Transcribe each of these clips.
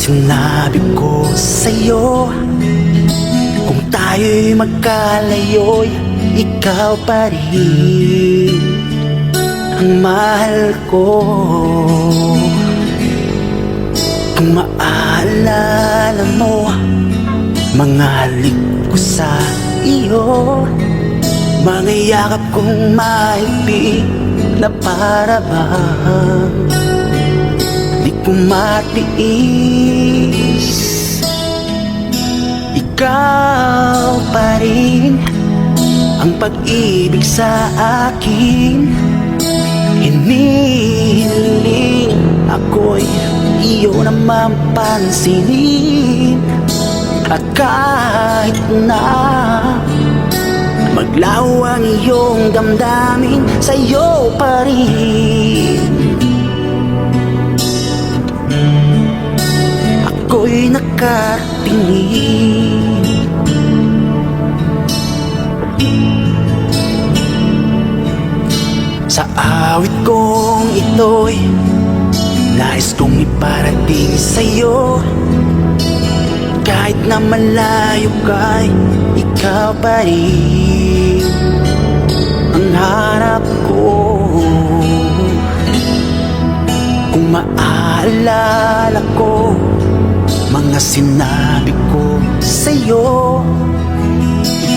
sinabi ko sa'yo, kung tayo'y magkalayo'y ikaw pa rin ang mahal ko. Kung maaalala mo mga halik ko sa iyo, mga yakap kong mahigpit na para bang di ko matiis. Ikaw pa rin ang pag-ibig sa akin. Hinihiling ako'y iyo naman pansinin. At kahit na maglaho ang iyong damdamin, sa'yo pa rin ako'y nakatingin. Sa awit kong ito'y nais kong iparating sa'yo, kahit na malayo ka'y ikaw pa rin ang hanap ko. Kung maaalala ko mga sinabi ko sa'yo,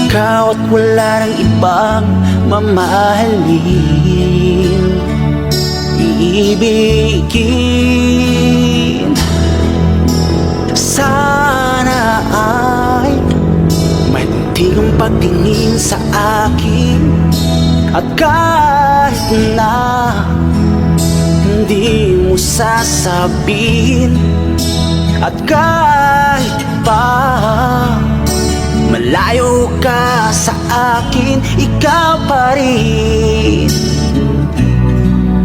ikaw at wala nang ibang mamahalin, iibigin. Sana ay may munting pagtingin sa akin, at kahit na hindi mo sasabihin, at kahit pa malayo ka sa akin, ikaw pa rin,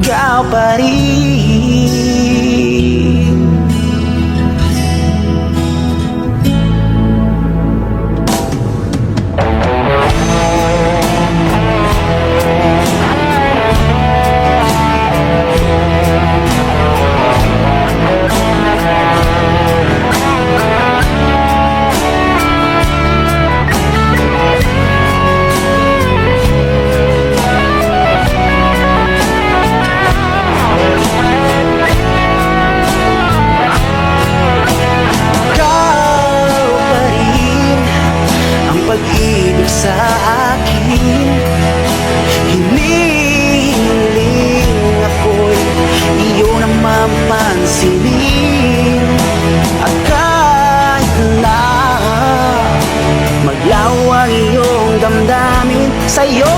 ikaw pa rin. Sa akin, hinihiling ako'y iyo naman pansinin. At kahit na maglaho ang iyong damdamin, sa'yo